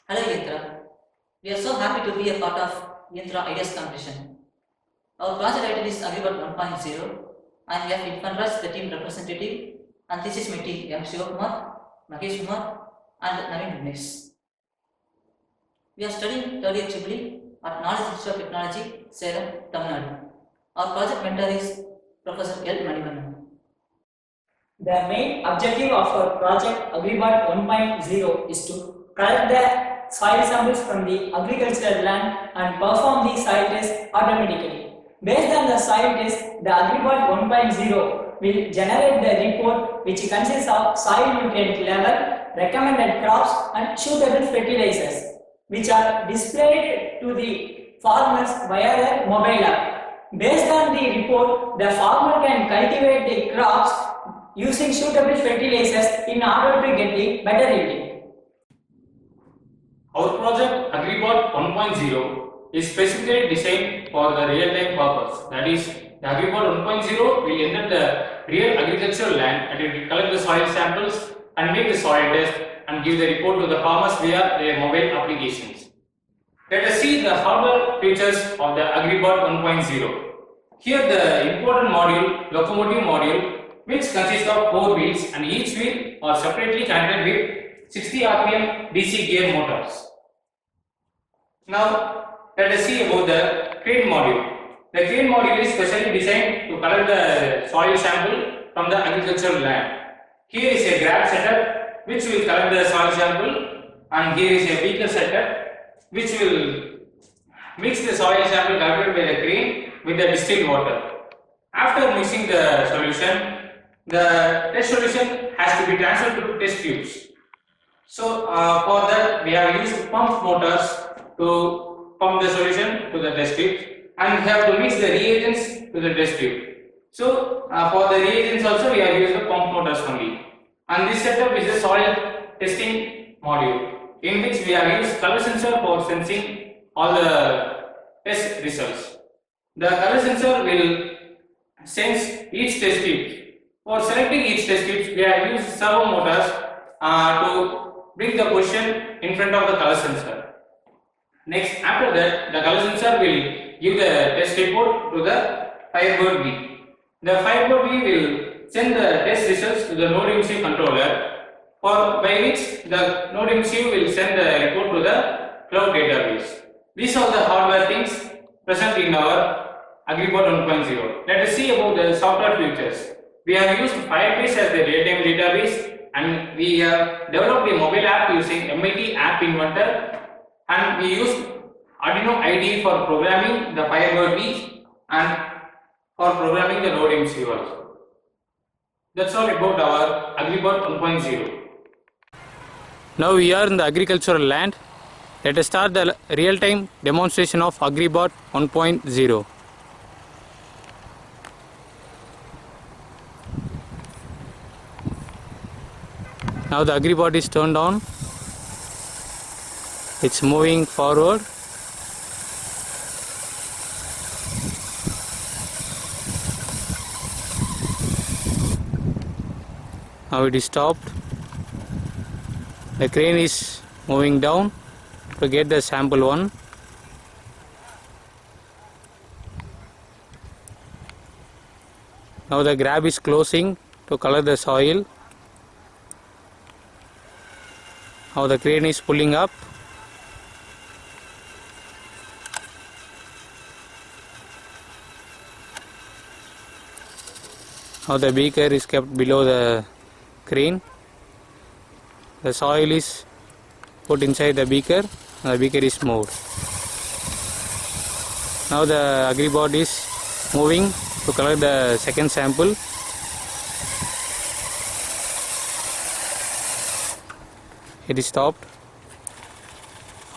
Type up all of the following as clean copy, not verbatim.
Hello Yantra. We are so happy to be a part of Yantra Ideas Competition. Our project title is Agribot 1.0 and we have informed us the team representative and this is my team M. Shivakumar, Mahesh Kumar and Naveen Vignesh. We are studying 3rd year Chibli at Knowledge Institute of Technology, Salem, Tamil Nadu. Our project mentor is Professor L. Manivannan. The main objective of our project Agribot 1.0 is to collect the soil samples from the agricultural land and perform the soil test automatically. Based on the soil test, the Agribot 1.0 will generate the report which consists of soil nutrient level, recommended crops and suitable fertilizers which are displayed to the farmers via their mobile app. Based on the report, the farmer can cultivate the crops using suitable fertilizers in order to get the better yielding. Our project Agribot 1.0 is specifically designed for the real-time purpose. That is, the Agribot 1.0 will enter the real agricultural land and it will collect the soil samples and make the soil test and give the report to the farmers via their mobile applications. Let us see the hardware features of the Agribot 1.0. Here the important module, locomotive module, which consists of 4 wheels and each wheel are separately connected with 60 rpm DC gear motors. Now let us see about the crane module. The crane module is specially designed to collect the soil sample from the agricultural land. Here is a grab setup which will collect the soil sample and here is a beaker setup which will mix the soil sample collected by the crane with the distilled water. After mixing the solution, the test solution has to be transferred to test tubes. So for that we have used pump motors to pump the solution to the test tube and we have to mix the reagents to the test tube. So for the reagents also we have used the pump motors only. And this setup is a soil testing module in which we have used color sensor for sensing all the test results. The color sensor will sense each test tube. For selecting each test tube, we have used servo motors to bring the position in front of the color sensor. Next, after that, the color sensor will give the test report to the Firebird V. The Firebird V will send the test results to the NodeMCU controller, by which the NodeMCU will send the report to the cloud database. These are the hardware things present in our Agribot 1.0. Let us see about the software features. We have used Firebase as the real-time database and we have developed a mobile app using MIT App Inventor and we used Arduino IDE for programming the Firebird V and for programming the NodeMCU also. That's all about our Agribot 1.0. Now we are in the agricultural land. Let us start the real-time demonstration of Agribot 1.0. Now the Agribot is turned on. It's moving forward. Now it is stopped. The crane is moving down to get the sample 1. Now the grab is closing to color the soil. Now the crane is pulling up. Now the beaker is kept below the crane. The soil is put inside the beaker and the beaker is moved. Now the Agribot is moving to collect the second sample. It is stopped.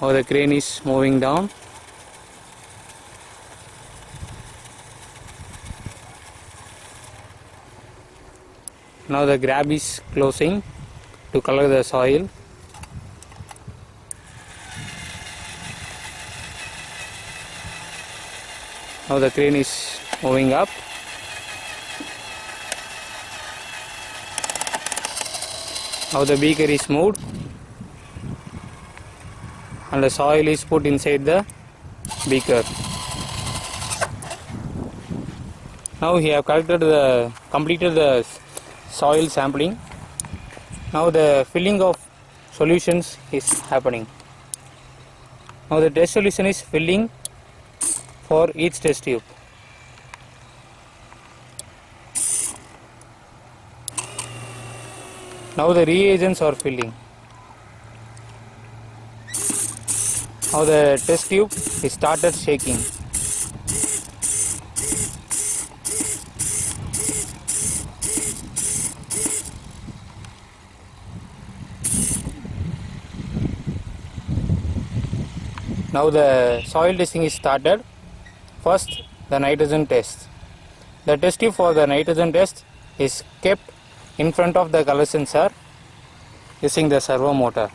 Now the crane is moving down. Now the grab is closing to color the soil. Now the crane is moving up. Now the beaker is moved. and the soil is put inside the beaker. Now we have completed the soil sampling. Now the filling of solutions is happening. Now the test solution is filling for each test tube. Now the reagents are filling. Now the test tube is started shaking. Now the soil testing is started. First, the nitrogen test. The test tube for the nitrogen test is kept in front of the color sensor using the servo motor.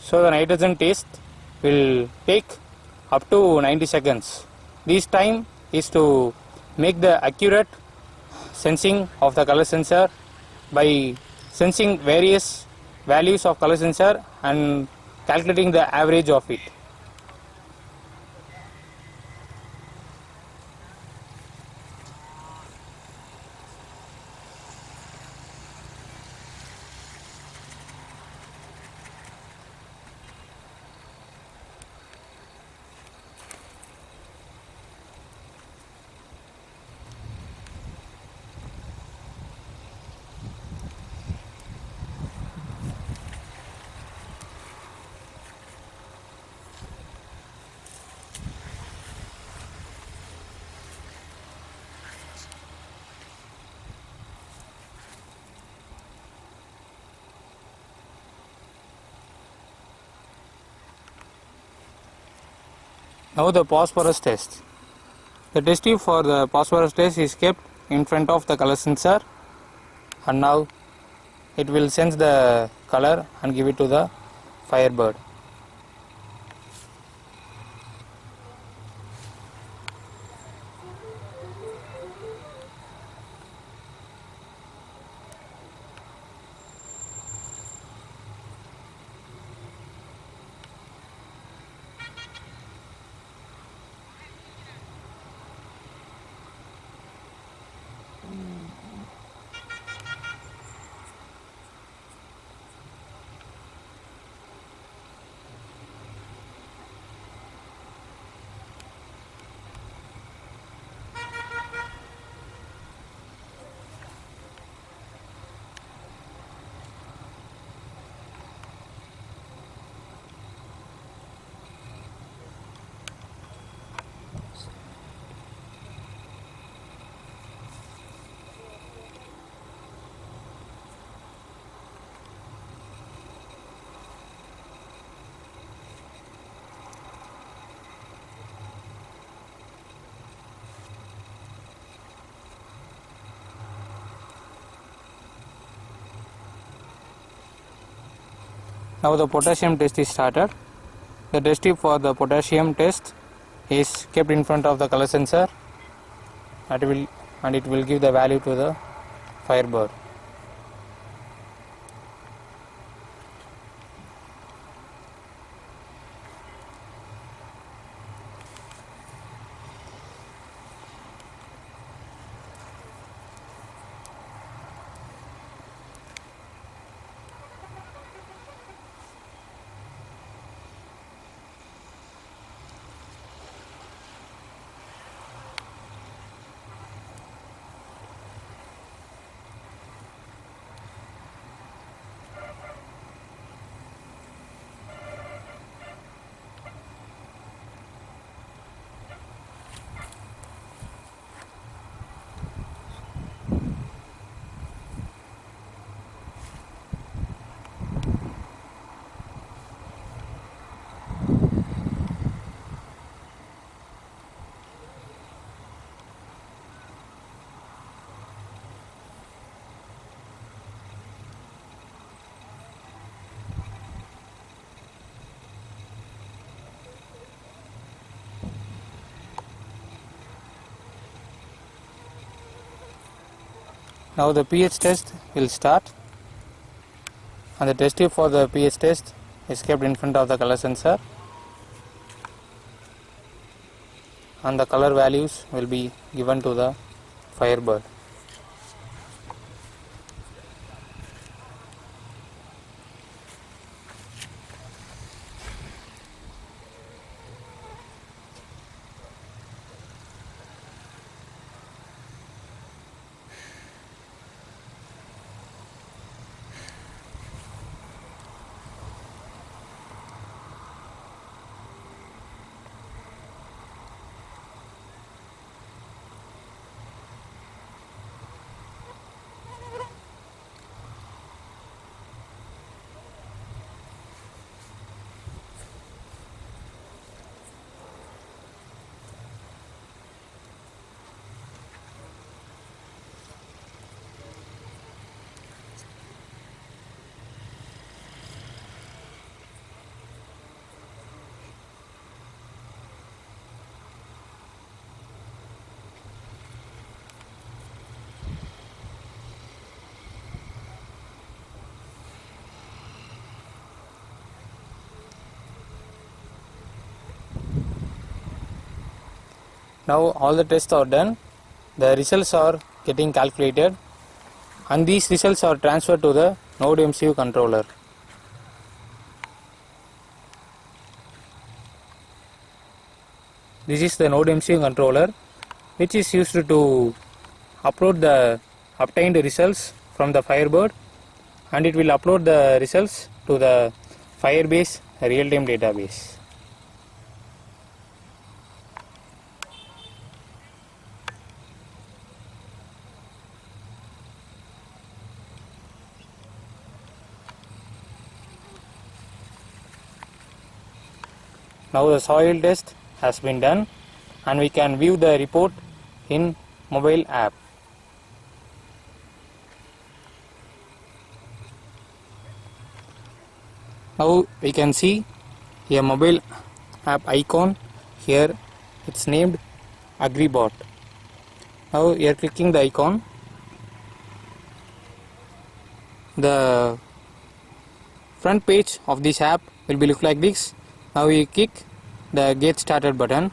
So the nitrogen test will take up to 90 seconds. This time is to make the accurate sensing of the color sensor by sensing various values of color sensor and calculating the average of it. Now the phosphorus test. The test tube for the phosphorus test is kept in front of the color sensor, and now it will sense the color and give it to the Firebird. Now the potassium test is started. The test tube for the potassium test is kept in front of the color sensor, and it will give the value to the Firebird. Now the pH test will start. and the test tube for the pH test is kept in front of the color sensor, and the color values will be given to the Firebird. Now all the tests are done, the results are getting calculated, and these results are transferred to the Node MCU controller. This is the Node MCU controller, which is used to upload the obtained results from the Firebird, and it will upload the results to the Firebase real-time database. Now the soil test has been done, and we can view the report in mobile app. Now we can see a mobile app icon here. It's named AgriBot. Now we are clicking the icon. The front page of this app will be look like this. Now we click the get started button.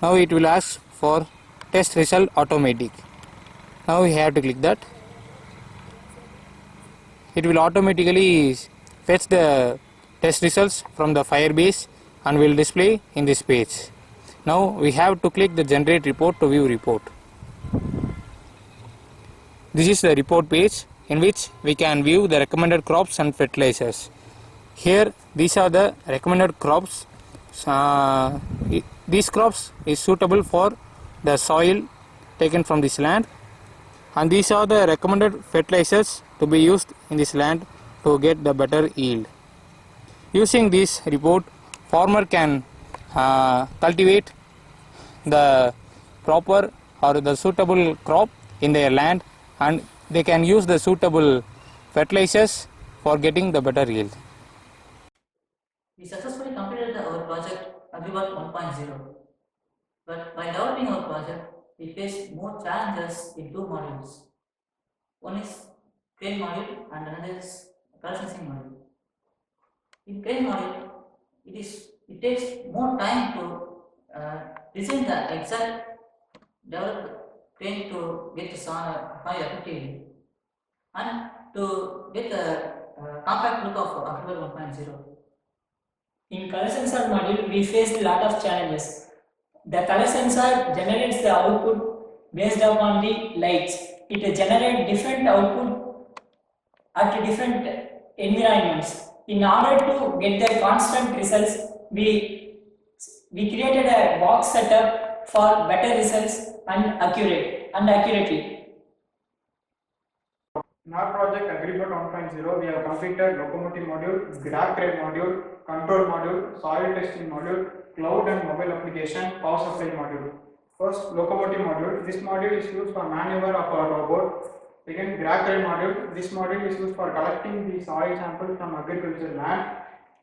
Now it will ask for test result automatic. Now we have to click that. It will automatically fetch the test results from the Firebase and will display in this page. Now we have to click the generate report to view report. This is the report page in which we can view the recommended crops and fertilizers. Here these are the recommended crops. These crops is suitable for the soil taken from this land, and these are the recommended fertilizers to be used in this land to get the better yield. Using this report, farmer can cultivate the proper or the suitable crop in their land, and they can use the suitable fertilizers for getting the better yield. We successfully completed our project AgriBot 1.0. But while developing our project, we faced more challenges in two modules. One is crane module and another is color sensing module. In crane module, it takes more time to design the exact developed crane to get the soil effectively and to get the compact look of AgriBot 1.0. In color sensor module, we faced a lot of challenges. The color sensor generates the output based upon the lights. It generates different output at different environments. In order to get the constant results, we created a box setup for better results and accurately. In our project AgriBot 1.0, we have completed locomotive module, graph crane module, control module, soil testing module, cloud and mobile application, power supply module. First, locomotive module. This module is used for maneuver of our robot. Again, graph crane module. This module is used for collecting the soil samples from agricultural land.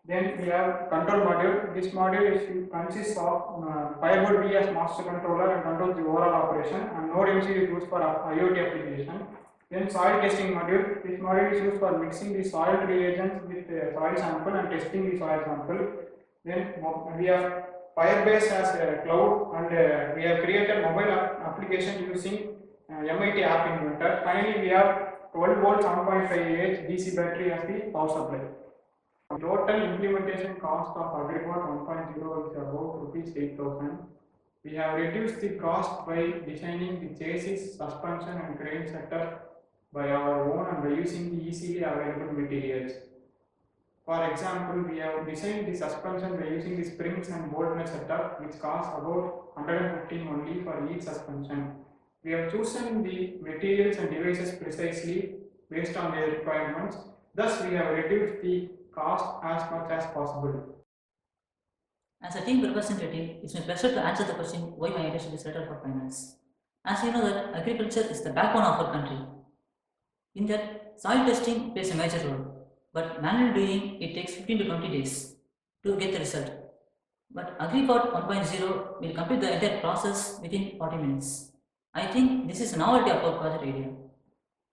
Then we have control module. This module consists of Firebird BS master controller and controls the overall operation, and Node MCU is used for IoT application. Then soil testing module. This module is used for mixing the soil reagents with the soil sample and testing the soil sample. Then we have Firebase as a cloud, and we have created mobile application using MIT App Inventor. Finally, we have 12 volt 7.5 Ah DC battery as the power supply. Total implementation cost of AgriBot 1.0 is about rupees 8,000. We have reduced the cost by designing the chassis, suspension and crane setup by our own and by using the easily available materials. For example, we have designed the suspension by using the springs and bolt nut setup, which costs about 115 only for each suspension. We have chosen the materials and devices precisely based on their requirements. Thus, we have reduced the cost as much as possible. As a team representative, it's my pleasure to answer the question why my idea should be selected for finance. As we know that agriculture is the backbone of our country. In that, soil testing plays a major role, but manual doing it takes 15 to 20 days to get the result. But AgriBot 1.0 will complete the entire process within 40 minutes. I think this is a novelty of our project area.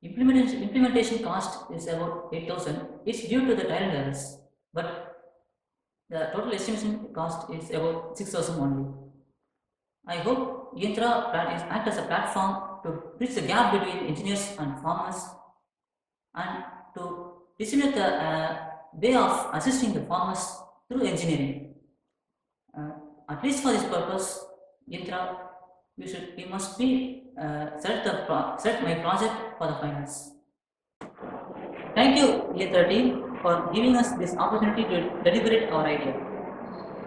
Implementation cost is about 8,000. It's due to the trial and errors, but the total estimation cost is about 6,000 only. I hope Yantra act as a platform to bridge the gap between engineers and farmers and to disseminate the way of assisting the farmers through engineering. At least for this purpose, Yantra, we must be select my project for the finance. Thank you, Yantra team, for giving us this opportunity to deliberate our idea.